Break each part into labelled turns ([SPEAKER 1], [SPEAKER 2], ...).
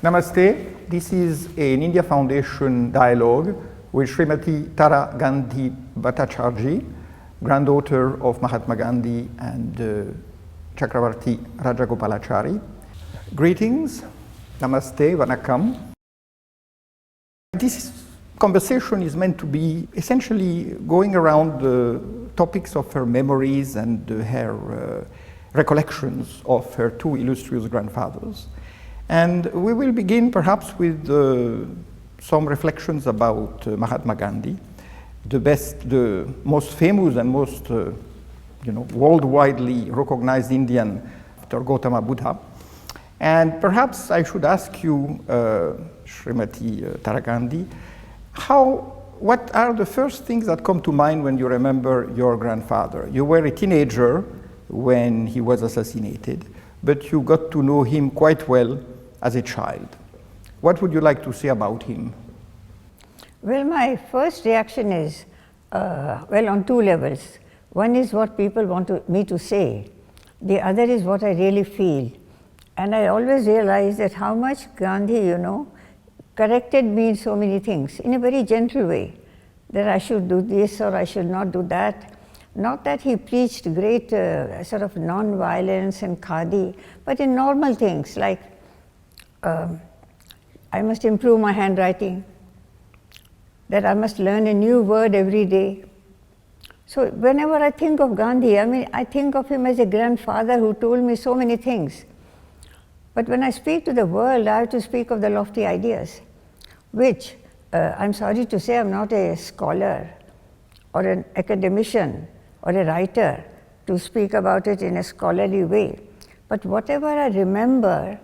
[SPEAKER 1] Namaste. This is an India Foundation dialogue with Smt Tara Gandhi Bhattacharjee, granddaughter of Mahatma Gandhi and Chakravarti Rajagopalachari. Greetings. Namaste. Vanakkam. This conversation is meant to be essentially going around the topics of her memories and her recollections of her two illustrious grandfathers. And we will begin perhaps with some reflections about Mahatma Gandhi, the most famous and most worldwidely recognized Indian after Gautama Buddha. And perhaps I should ask you, Smt Tara Gandhi, what are the first things that come to mind when you remember your grandfather? You were a teenager when he was assassinated, but you got to know him quite well as a child. What would you like to say about him?
[SPEAKER 2] Well, my first reaction is, on two levels. One is what people want me to say. The other is what I really feel. And I always realize that how much Gandhi, corrected me in so many things in a very gentle way, that I should do this or I should not do that. Not that he preached great sort of non-violence and khadi, but in normal things like I must improve my handwriting, that I must learn a new word every day. So whenever I think of Gandhi, I think of him as a grandfather who told me so many things. But when I speak to the world, I have to speak of the lofty ideas, which I'm sorry to say I'm not a scholar or an academician or a writer to speak about it in a scholarly way. But whatever I remember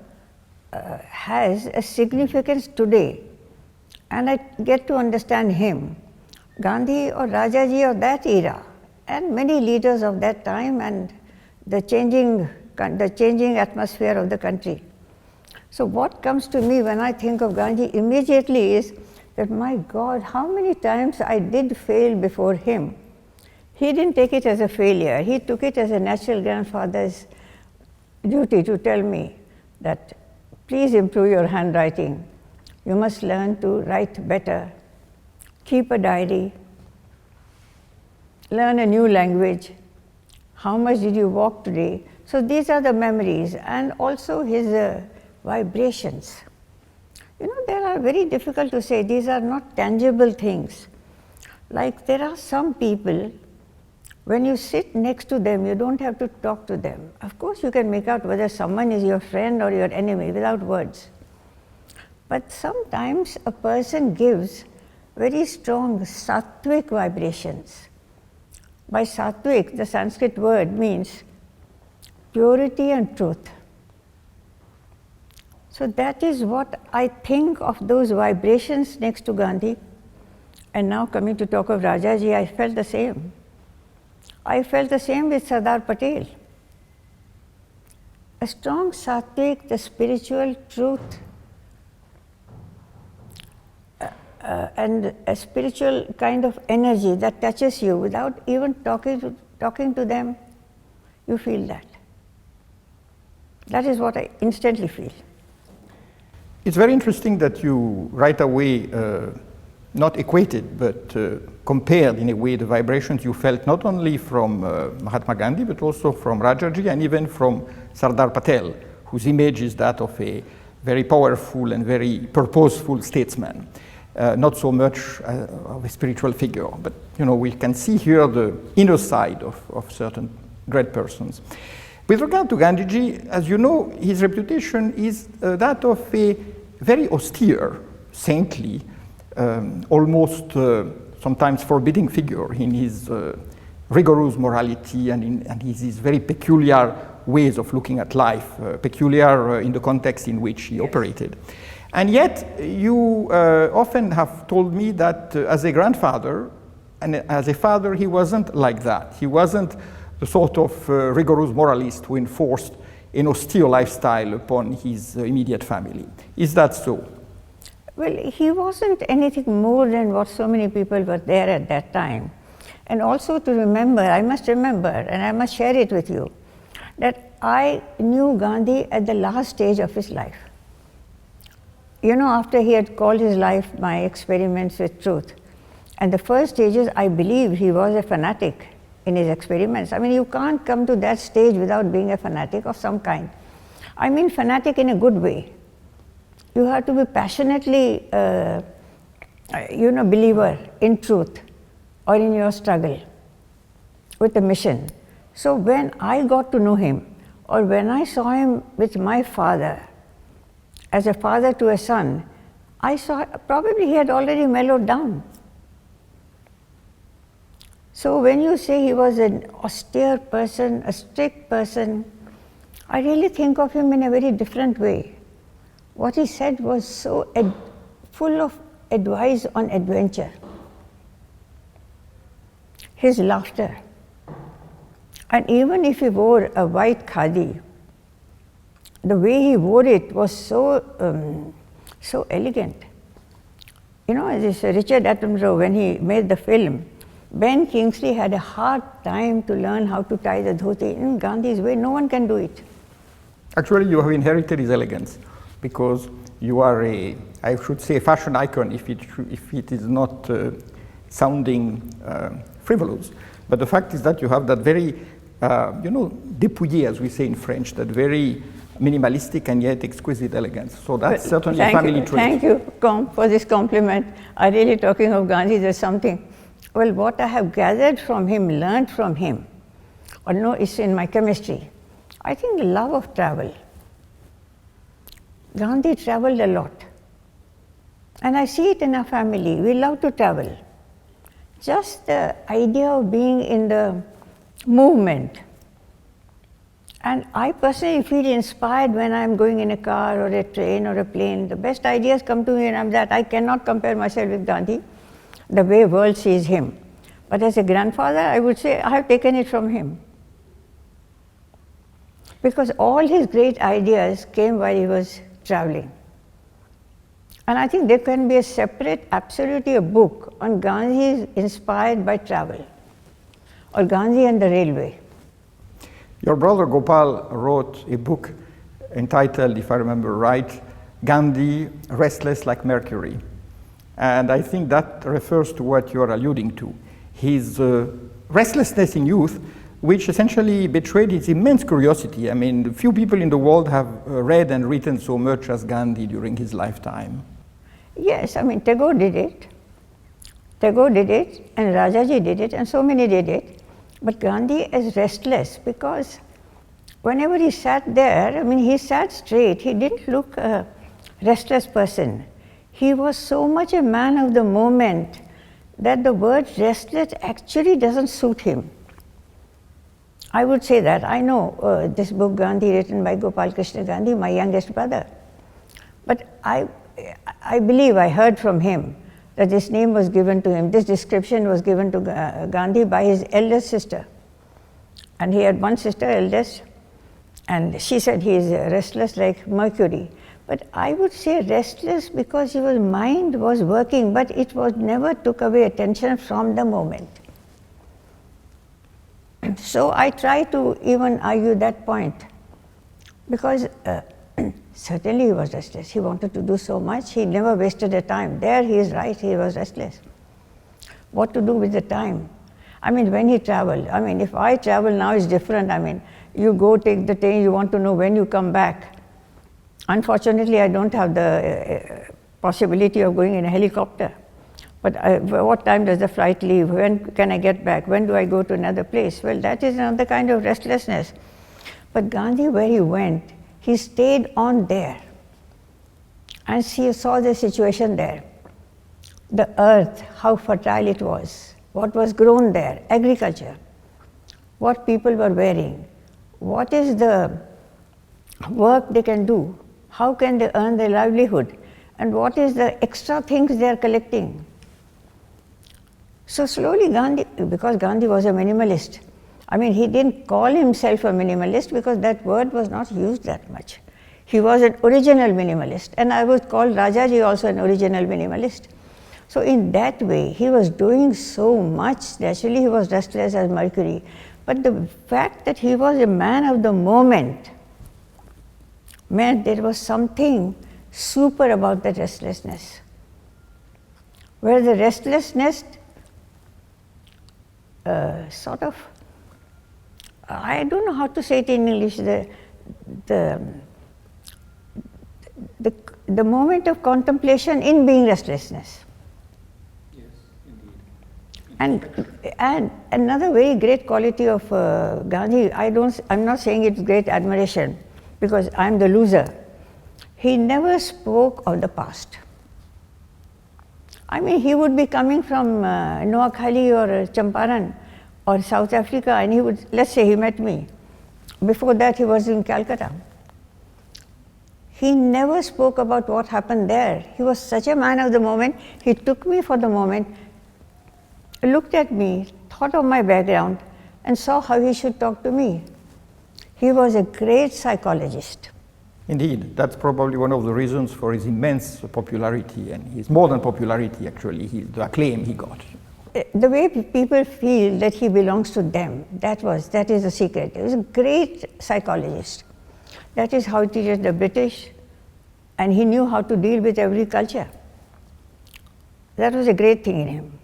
[SPEAKER 2] has a significance today, and I get to understand him. Gandhi or Rajaji of that era, and many leaders of that time, and the changing atmosphere of the country. So what comes to me when I think of Gandhi immediately is that, my God, how many times I did fail before him. He didn't take it as a failure. He took it as a natural grandfather's duty to tell me that, please improve your handwriting. You must learn to write better. Keep a diary. Learn a new language. How much did you walk today? So these are the memories, and also his vibrations. They are very difficult to say. These are not tangible things. Like there are some people, when you sit next to them, you don't have to talk to them. Of course, you can make out whether someone is your friend or your enemy without words. But sometimes a person gives very strong sattvic vibrations. By sattvic, the Sanskrit word means purity and truth. So that is what I think of those vibrations next to Gandhi. And now coming to talk of Rajaji, I felt the same. I felt the same with Sardar Patel. A strong sattvic, the spiritual truth, and a spiritual kind of energy that touches you without even talking to them, you feel that. That is what I instantly feel.
[SPEAKER 1] It's very interesting that you right away not equated, but compared in a way the vibrations you felt not only from Mahatma Gandhi, but also from Rajaji and even from Sardar Patel, whose image is that of a very powerful and very purposeful statesman. Not so much of a spiritual figure, but we can see here the inner side of certain great persons. With regard to Gandhiji, as you know, his reputation is that of a very austere, saintly, almost sometimes forbidding figure in his rigorous morality and in his very peculiar ways of looking at life, peculiar in the context in which he operated. And yet, you often have told me that as a grandfather and as a father, he wasn't like that. He wasn't the sort of rigorous moralist who enforced an austere lifestyle upon his immediate family. Is that so?
[SPEAKER 2] Well, he wasn't anything more than what so many people were there at that time. And also to remember, I must remember, and I must share it with you, that I knew Gandhi at the last stage of his life. you know, after he had called his life My Experiments with Truth, and the first stages, I believe he was a fanatic in his experiments. I mean, you can't come to that stage without being a fanatic of some kind. I mean fanatic in a good way. You have to be passionately, believer in truth or in your struggle with the mission. So when I got to know him, or when I saw him with my father, as a father to a son, I saw probably he had already mellowed down. So when you say he was an austere person, a strict person, I really think of him in a very different way. What he said was so full of advice on adventure. His laughter. And even if he wore a white khadi, the way he wore it was so elegant. You know, this Richard Attenborough, when he made the film, Ben Kingsley had a hard time to learn how to tie the dhoti in Gandhi's way. No one can do it.
[SPEAKER 1] Actually, you have inherited his elegance, because you are I should say, a fashion icon if it is not sounding frivolous. But the fact is that you have that very, dépouillé, as we say in French, that very minimalistic and yet exquisite elegance. So that's certainly a family trait.
[SPEAKER 2] Thank you, Com, for this compliment. I'm really talking of Gandhi, there's something. Well, what I have gathered from him, learned from him, or no, is in my chemistry. I think the love of travel. Gandhi traveled a lot. And I see it in our family. We love to travel. Just the idea of being in the movement. And I personally feel inspired when I'm going in a car or a train or a plane. The best ideas come to me, and I'm that I cannot compare myself with Gandhi, the way world sees him. But as a grandfather, I would say I have taken it from him. Because all his great ideas came while he was traveling. And I think there can be a separate, absolutely a book on Gandhi inspired by travel, or Gandhi and the railway.
[SPEAKER 1] Your brother Gopal wrote a book entitled, if I remember right, Gandhi, Restless like Mercury. And I think that refers to what you are alluding to. His restlessness in youth, which essentially betrayed his immense curiosity. I mean, few people in the world have read and written so much as Gandhi during his lifetime.
[SPEAKER 2] Yes, I mean, Tagore did it. Tagore did it, and Rajaji did it, and so many did it. But Gandhi is restless, because whenever he sat there, I mean, he sat straight. He didn't look a restless person. He was so much a man of the moment that the word restless actually doesn't suit him. I would say that. I know this book, Gandhi, written by Gopal Krishna Gandhi, my youngest brother. But I believe I heard from him that this name was given to him, this description was given to Gandhi by his eldest sister. And he had one sister, eldest, and she said he is restless like Mercury. But I would say restless because his mind was working, but it was never took away attention from the moment. So I try to even argue that point, because certainly he was restless. He wanted to do so much. He never wasted a time. There he is right, he was restless. What to do with the time? I mean, when he traveled, I mean, if I travel now, it's different. I mean, you go take the train, you want to know when you come back. Unfortunately, I don't have the possibility of going in a helicopter. But what time does the flight leave? When can I get back? When do I go to another place? Well, that is another kind of restlessness. But Gandhi, where he went, he stayed on there. And he saw the situation there. The earth, how fertile it was. What was grown there, agriculture. What people were wearing. What is the work they can do. How can they earn their livelihood? And what is the extra things they are collecting? So slowly Gandhi, because Gandhi was a minimalist, I mean, he didn't call himself a minimalist because that word was not used that much. He was an original minimalist, and I would call Rajaji also an original minimalist. So in that way, he was doing so much. Naturally, he was restless as Mercury. But the fact that he was a man of the moment meant there was something super about the restlessness. Where the restlessness sort of, I don't know how to say it in English, the moment of contemplation in being restlessness.
[SPEAKER 1] Yes, indeed.
[SPEAKER 2] And another very great quality of Gandhi, I'm not saying it's great admiration, because I'm the loser. He never spoke of the past. I mean, he would be coming from Noakhali or Champaran or South Africa, and he would, let's say he met me. Before that, he was in Calcutta. He never spoke about what happened there. He was such a man of the moment. He took me for the moment, looked at me, thought of my background, and saw how he should talk to me. He was a great psychologist.
[SPEAKER 1] Indeed, that's probably one of the reasons for his immense popularity, and his more than popularity actually, the acclaim he got.
[SPEAKER 2] The way people feel that he belongs to them, that is the secret. He was a great psychologist. That is how he treated the British, and he knew how to deal with every culture. That was a great thing in him.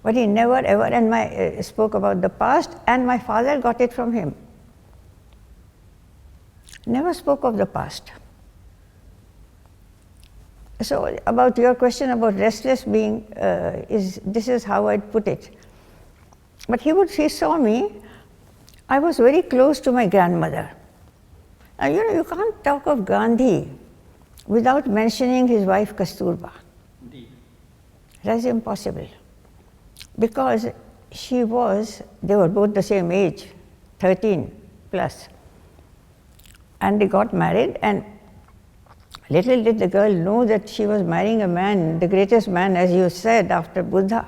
[SPEAKER 2] But he never ever spoke about the past, and my father got it from him. Never spoke of the past. So about your question about restless being, this is how I'd put it. But he saw me, I was very close to my grandmother. Now, you can't talk of Gandhi without mentioning his wife Kasturba.
[SPEAKER 1] Indeed.
[SPEAKER 2] That's impossible. Because they were both the same age, 13 plus. And they got married, and little did the girl know that she was marrying a man, the greatest man, as you said, after Buddha,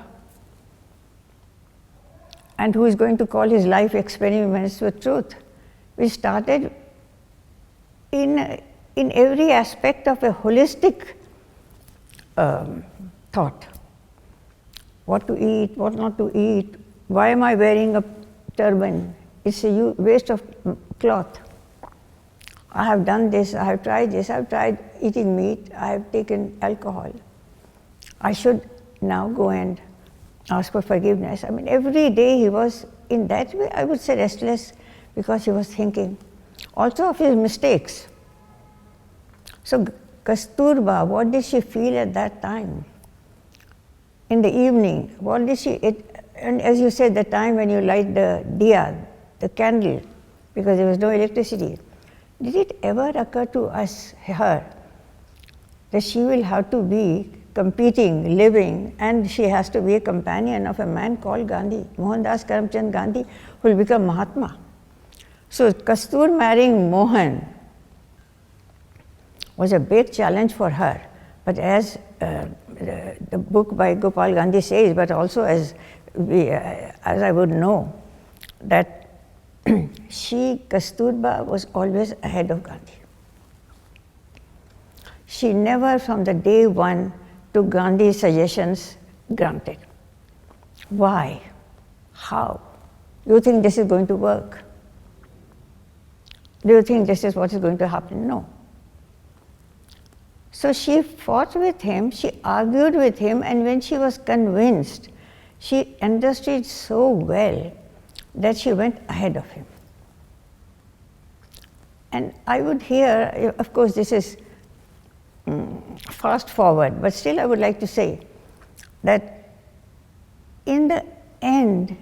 [SPEAKER 2] and who is going to call his life experiments with truth. We started in every aspect of a holistic thought. What to eat, what not to eat, why am I wearing a turban? It's a waste of cloth. I have done this, I have tried this, I have tried eating meat, I have taken alcohol. I should now go and ask for forgiveness. I mean, every day he was in that way, I would say restless, because he was thinking also of his mistakes. So Kasturba, what did she feel at that time? In the evening, what did she, and as you said, the time when you light the diya, the candle, because there was no electricity. Did it ever occur to her, that she will have to be competing, living, and she has to be a companion of a man called Gandhi, Mohandas Karamchand Gandhi, who will become Mahatma? So Kastur marrying Mohan was a big challenge for her. But as the book by Gopal Gandhi says, but also as I would know, that Kasturba was always ahead of Gandhi. She never from the day one took Gandhi's suggestions granted. Why? How? Do you think this is going to work? Do you think this is what is going to happen? No. So she fought with him, she argued with him, and when she was convinced, she understood so well that she went ahead of him. And I would hear, of course this is fast forward, but still I would like to say that in the end,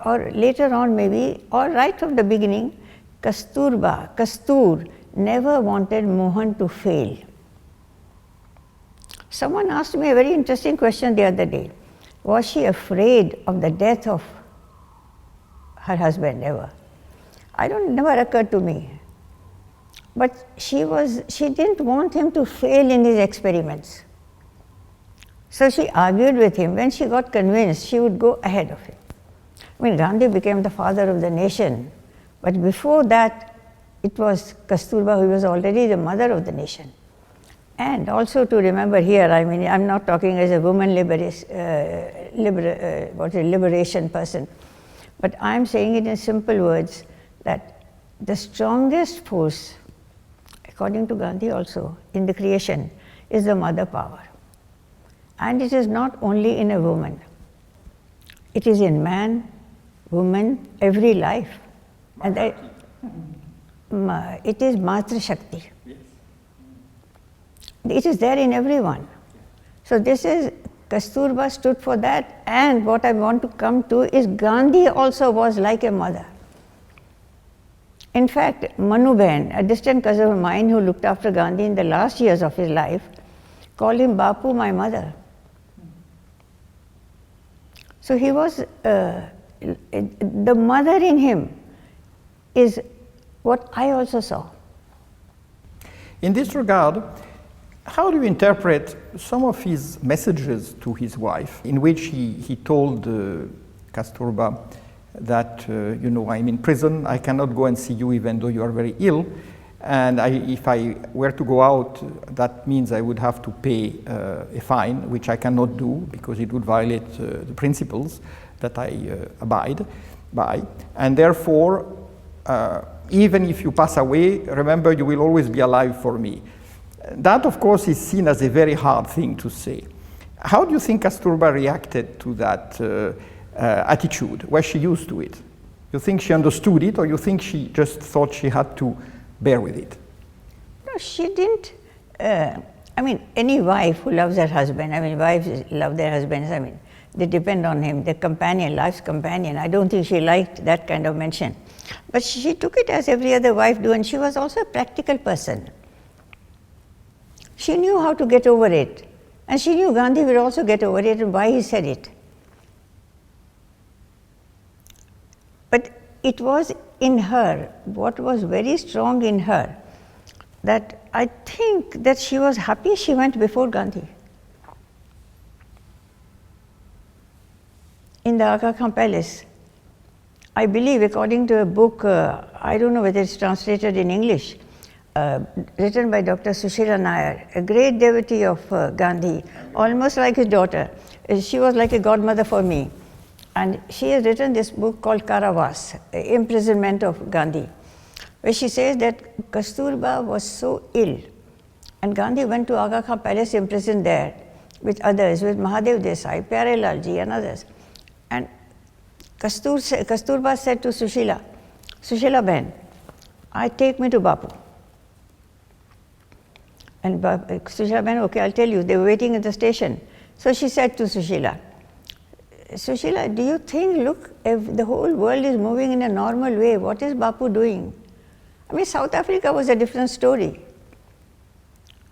[SPEAKER 2] or later on maybe, or right from the beginning, Kastur never wanted Mohan to fail. Someone asked me a very interesting question the other day. Was she afraid of the death of her husband ever? Never occurred to me. But she didn't want him to fail in his experiments. So she argued with him. When she got convinced, she would go ahead of him. I mean, Gandhi became the father of the nation, but before that, it was Kasturba who was already the mother of the nation. And also to remember here, I mean, I'm not talking as a woman liberation person, but I'm saying it in simple words that the strongest force, according to Gandhi also, in the creation is the mother power. And it is not only in a woman. It is in man, woman, every life. And it is Matra Shakti.
[SPEAKER 1] Yes.
[SPEAKER 2] It is there in everyone. So this is, Kasturba stood for that, and what I want to come to is Gandhi also was like a mother. In fact, Manu Ben, a distant cousin of mine who looked after Gandhi in the last years of his life, called him Bapu, my mother. So he was, the mother in him is what I also saw.
[SPEAKER 1] In this regard, how do you interpret some of his messages to his wife, in which he told Kasturba that, you know, I'm in prison, I cannot go and see you even though you are very ill, and if I were to go out, that means I would have to pay a fine, which I cannot do because it would violate the principles that I abide by, and therefore, even if you pass away, remember you will always be alive for me. That, of course, is seen as a very hard thing to say. How do you think Kasturba reacted to that attitude? Was she used to it? You think she understood it, or you think she just thought she had to bear with it?
[SPEAKER 2] No, she didn't. I mean, any wife who loves her husband, I mean, wives love their husbands, I mean, they depend on him, their companion, life's companion. I don't think she liked that kind of mention. But she took it as every other wife do, and she was also a practical person. She knew how to get over it, and she knew Gandhi would also get over it and why he said it. But it was in her, what was very strong in her, that I think that she was happy she went before Gandhi. In the Aga Khan Palace, I believe, according to a book, I don't know whether it's translated in English, written by Dr. Sushila Nair, a great devotee of Gandhi, almost like his daughter. She was like a godmother for me. And she has written this book called Karavas, Imprisonment of Gandhi, where she says that Kasturba was so ill, and Gandhi went to Aga Khan Palace, imprisoned there with others, with Mahadev Desai, Pyare Lal Ji and others. And Kasturba said to Sushila, Sushila Ben, take me to Bapu. And Sushila Ben, okay, I'll tell you, they were waiting at the station. So she said to Sushila, Sushila, do you think, look, if the whole world is moving in a normal way, what is Bapu doing? I mean, South Africa was a different story.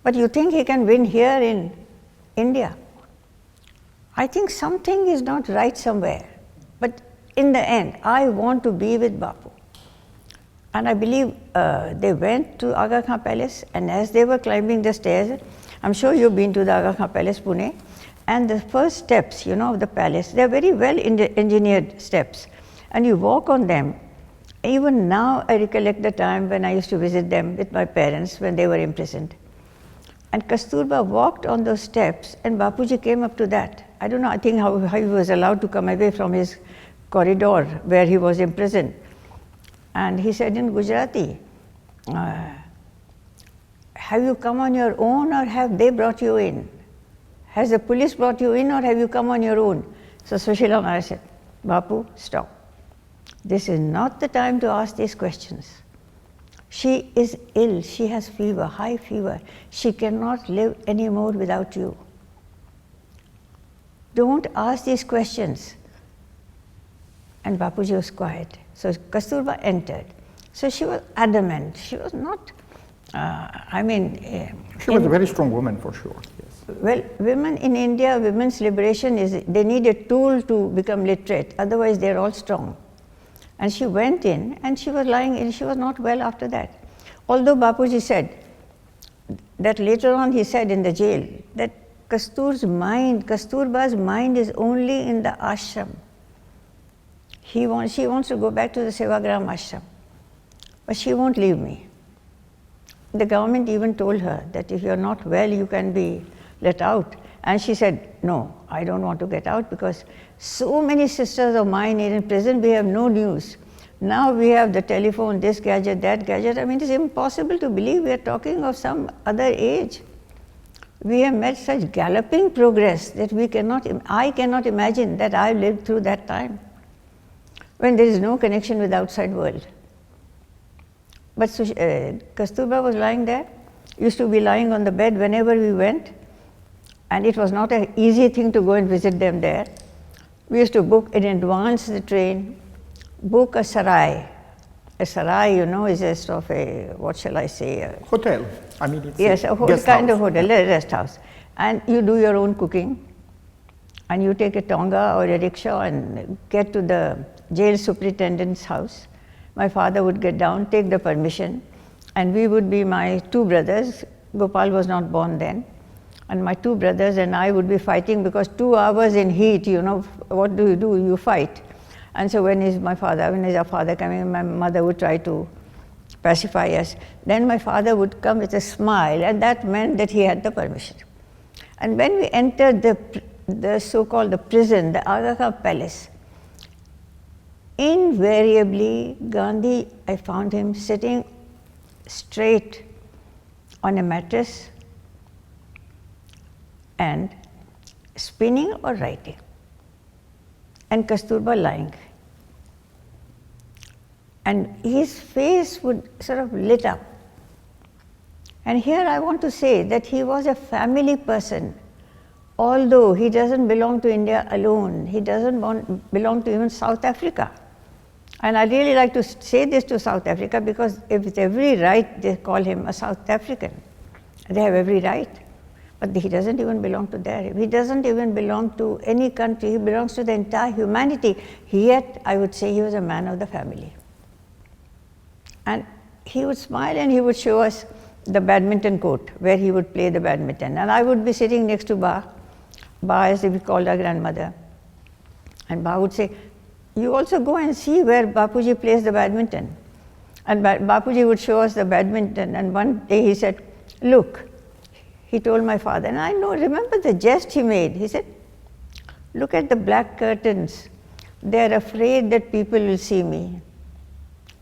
[SPEAKER 2] But you think he can win here in India? I think something is not right somewhere. But in the end, I want to be with Bapu. And I believe they went to Aga Khan Palace, and as they were climbing the stairs, I'm sure you've been to the Aga Khan Palace, Pune, and the first steps, you know, of the palace, they're very well engineered steps, and you walk on them. Even now, I recollect the time when I used to visit them with my parents when they were imprisoned. And Kasturba walked on those steps, and Bapuji came up to that. I don't know, I think how he was allowed to come away from his corridor where he was imprisoned. And he said in Gujarati, have you come on your own, or have they brought you in? Has the police brought you in, or have you come on your own? So Sushila Nair said, Bapu, stop. This is not the time to ask these questions. She is ill, she has fever, high fever. She cannot live anymore without you. Don't ask these questions. And Bapuji was quiet. So Kasturba entered. So she was adamant. She was not,
[SPEAKER 1] she was a very strong woman for sure. Yes.
[SPEAKER 2] Well, women in India, women's liberation is, they need a tool to become literate, otherwise they're all strong. And she went in, and she was lying in, she was not well after that. Although Bapuji said that later on, he said in the jail that Kasturba's mind is only in the ashram. She wants to go back to the Sevagram ashram, but she won't leave me. The government even told her that if you're not well, you can be let out. And she said, no, I don't want to get out because so many sisters of mine are in prison, we have no news. Now we have the telephone, this gadget, that gadget. I mean, it's impossible to believe we are talking of some other age. we have made such galloping progress that I cannot imagine that I lived through that time when there is no connection with the outside world. But Kasturba was lying there, used to be lying on the bed whenever we went, and it was not an easy thing to go and visit them there. We used to book in advance the train, book a sarai. A sarai, you know, is a sort of a, what shall I say?
[SPEAKER 1] Hotel. I mean, it's
[SPEAKER 2] yes, a kind of hotel, a rest house. And you do your own cooking, and you take a tonga or a rickshaw and get to the jail superintendent's house. My father would get down, take the permission, and we would be my two brothers. Gopal was not born then. And my two brothers and I would be fighting because 2 hours in heat, you know, what do? You fight. And so when is our father coming, my mother would try to pacify us. Then my father would come with a smile, and that meant that he had the permission. And when we entered the so-called the prison, the Aga Khan Palace, invariably Gandhi, I found him sitting straight on a mattress and spinning or writing, and Kasturba lying. And his face would sort of lit up. And here I want to say that he was a family person, although he doesn't belong to India alone. He doesn't belong to even South Africa. And I really like to say this to South Africa because with every right they call him a South African. They have every right. But he doesn't even belong to there. He doesn't even belong to any country. He belongs to the entire humanity. Yet, I would say he was a man of the family. And he would smile and he would show us the badminton court where he would play the badminton. And I would be sitting next to Ba, as we called our grandmother. And Ba would say, you also go and see where Bapuji plays the badminton. And Bapuji would show us the badminton. And one day he said, look, he told my father, and I remember the jest he made. He said, look at the black curtains. They're afraid that people will see me.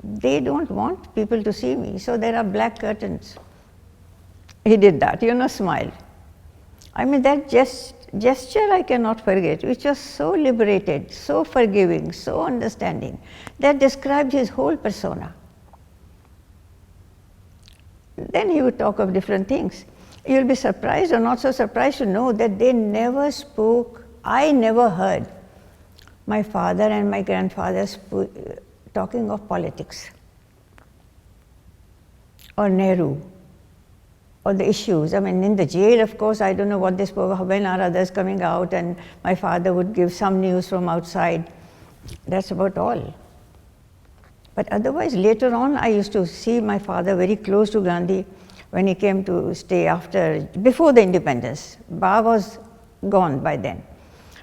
[SPEAKER 2] They don't want people to see me, so there are black curtains. He did that, smiled. I mean, that gesture I cannot forget, which was so liberated, so forgiving, so understanding, that described his whole persona. Then he would talk of different things. You'll be surprised or not so surprised to know that they never spoke, I never heard my father and my grandfather talking of politics or Nehru or the issues. I mean, in the jail, of course, I don't know what they spoke of. When are others coming out, and my father would give some news from outside. That's about all. But otherwise, later on, I used to see my father very close to Gandhi when he came to stay before the independence. Ba was gone by then.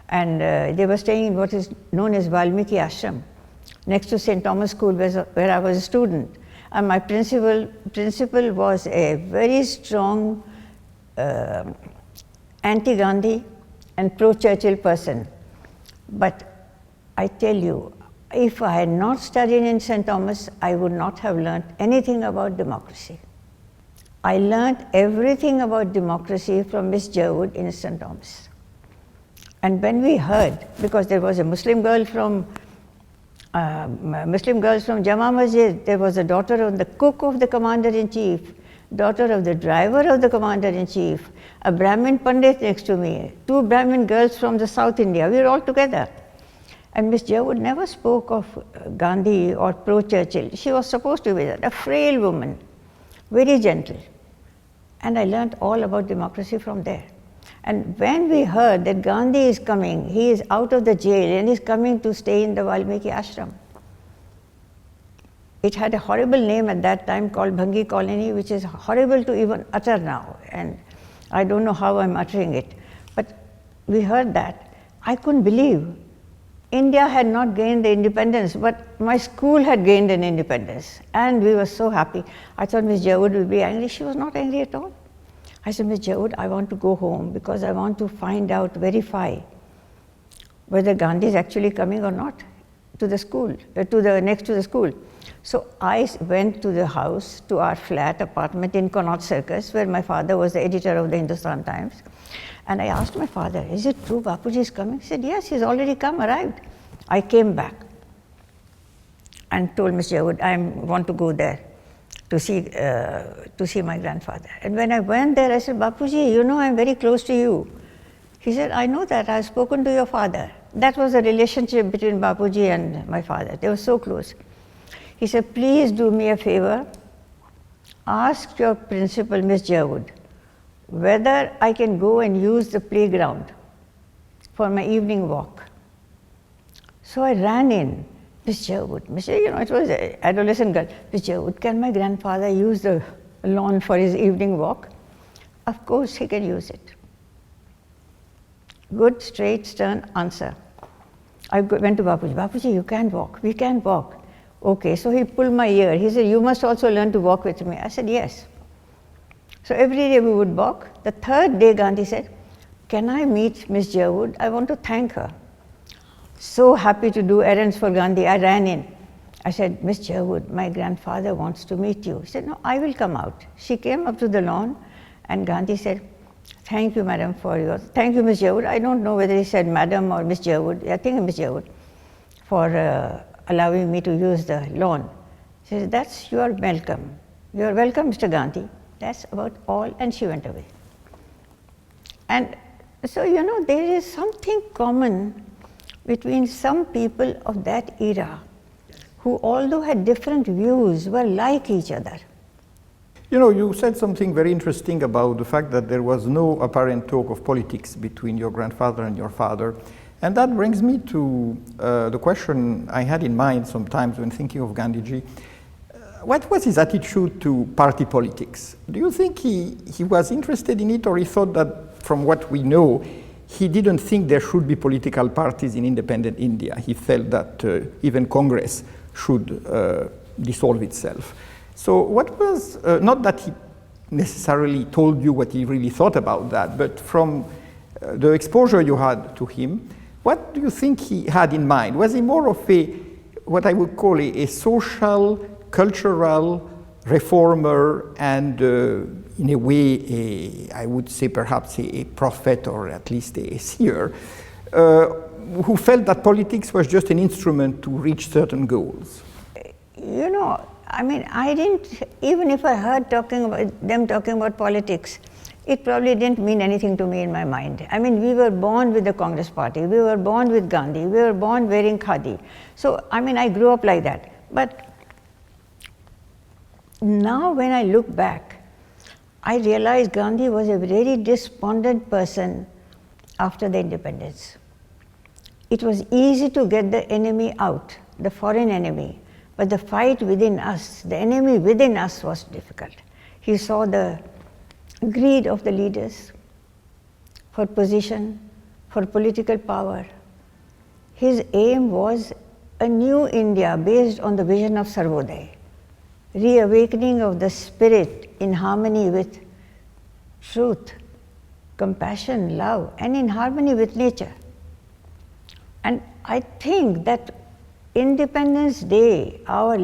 [SPEAKER 2] And they were staying in what is known as Valmiki Ashram, next to St. Thomas School, where I was a student. And my principal was a very strong anti-Gandhi and pro-Churchill person. But I tell you, if I had not studied in St. Thomas, I would not have learned anything about democracy. I learned everything about democracy from Miss Jerwood in St. Thomas. And when we heard, because there was a Muslim girl from Jama Masjid, there was a daughter of the cook of the Commander-in-Chief, daughter of the driver of the Commander-in-Chief, a Brahmin Pandit next to me, 2 Brahmin girls from the South India, we were all together. And Miss Jerwood never spoke of Gandhi or pro-Churchill. She was supposed to be a frail woman, very gentle. And I learned all about democracy from there. And when we heard that Gandhi is coming, he is out of the jail and is coming to stay in the Valmiki Ashram. It had a horrible name at that time called Bhangi Colony, which is horrible to even utter now. And I don't know how I'm uttering it. But we heard that. I couldn't believe. India had not gained the independence, but my school had gained an independence. And we were so happy. I thought Miss Jerwood would be angry. She was not angry at all. I said, Miss Jerwood, I want to go home because I want to find out, verify whether Gandhi is actually coming or not to the school, next to the school. So I went to the house, to our flat apartment in Connaught Circus, where my father was the editor of the Hindustan Times. And I asked my father, is it true Bapuji is coming? He said, yes, he's already arrived. I came back and told Mr. Wood, I want to go there to see my grandfather. And when I went there, I said, Bapuji, you know I'm very close to you. He said, I know that, I've spoken to your father. That was the relationship between Bapuji and my father. They were so close. He said, please do me a favor, ask your principal, Miss Jerwood, whether I can go and use the playground for my evening walk. So I ran in, Miss Jerwood, it was an adolescent girl, Miss Jerwood, can my grandfather use the lawn for his evening walk? Of course he can use it. Good, straight, stern answer. I went to Bapuji, Bapuji, you can't walk, we can't walk. Okay, so he pulled my ear. He said, you must also learn to walk with me. I said, yes. So every day we would walk. The third day, Gandhi said, can I meet Miss Jerwood? I want to thank her. So happy to do errands for Gandhi. I ran in. I said, Miss Jerwood, my grandfather wants to meet you. He said, no, I will come out. She came up to the lawn and Gandhi said, thank you, madam, thank you, Miss Jerwood. I don't know whether he said madam or Miss Jerwood. I think Miss Jerwood, for allowing me to use the lawn. She said, you are welcome. You are welcome, Mr. Gandhi. That's about all, and she went away. And so, there is something common between some people of that era who, although had different views, were like each other.
[SPEAKER 1] You said something very interesting about the fact that there was no apparent talk of politics between your grandfather and your father. And that brings me to the question I had in mind sometimes when thinking of Gandhiji. What was his attitude to party politics? Do you think he was interested in it, or he thought that, from what we know, he didn't think there should be political parties in independent India? He felt that even Congress should dissolve itself. So what was, not that he necessarily told you what he really thought about that, but from the exposure you had to him, what do you think he had in mind? Was he more of what I would call a social, cultural reformer and, in a way, I would say perhaps a prophet or at least a seer, who felt that politics was just an instrument to reach certain goals?
[SPEAKER 2] I didn't, even if I heard them talking about politics, it probably didn't mean anything to me in my mind. We were born with the Congress Party, we were born with Gandhi, we were born wearing khadi. So, I grew up like that. But now when I look back, I realize Gandhi was a very despondent person after the independence. It was easy to get the enemy out, the foreign enemy, but the fight within us, the enemy within us was difficult. He saw the greed of the leaders for position, for political power. His aim was a new India based on the vision of Sarvodaya, reawakening of the spirit in harmony with truth, compassion, love, and in harmony with nature. And I think that Independence Day, I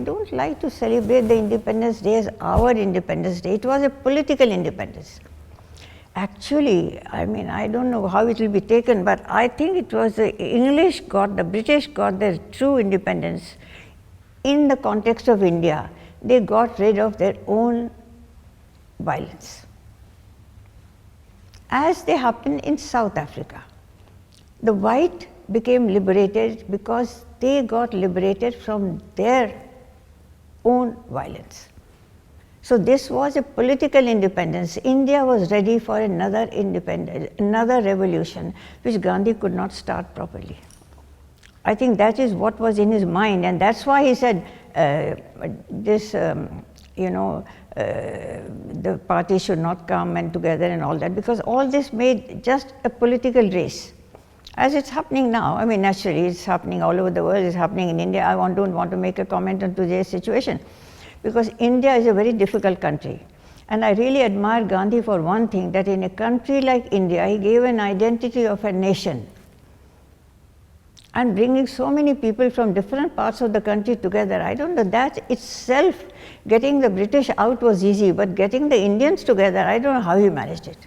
[SPEAKER 2] don't like to celebrate the Independence Day as our Independence Day. It was a political independence. Actually, I don't know how it will be taken, but I think it was the British got their true independence in the context of India. They got rid of their own violence. As they happened in South Africa. The white became liberated because they got liberated from their own violence. So this was a political independence. India was ready for another revolution, which Gandhi could not start properly. I think that is what was in his mind, and that's why he said the party should not come and together and all that, because all this made just a political race. As it's happening now, naturally it's happening all over the world, it's happening in India. I don't want to make a comment on today's situation, because India is a very difficult country. And I really admire Gandhi for one thing, that in a country like India, he gave an identity of a nation. and bringing so many people from different parts of the country together. I don't know, that itself, getting the British out was easy, but getting the Indians together, I don't know how he managed it.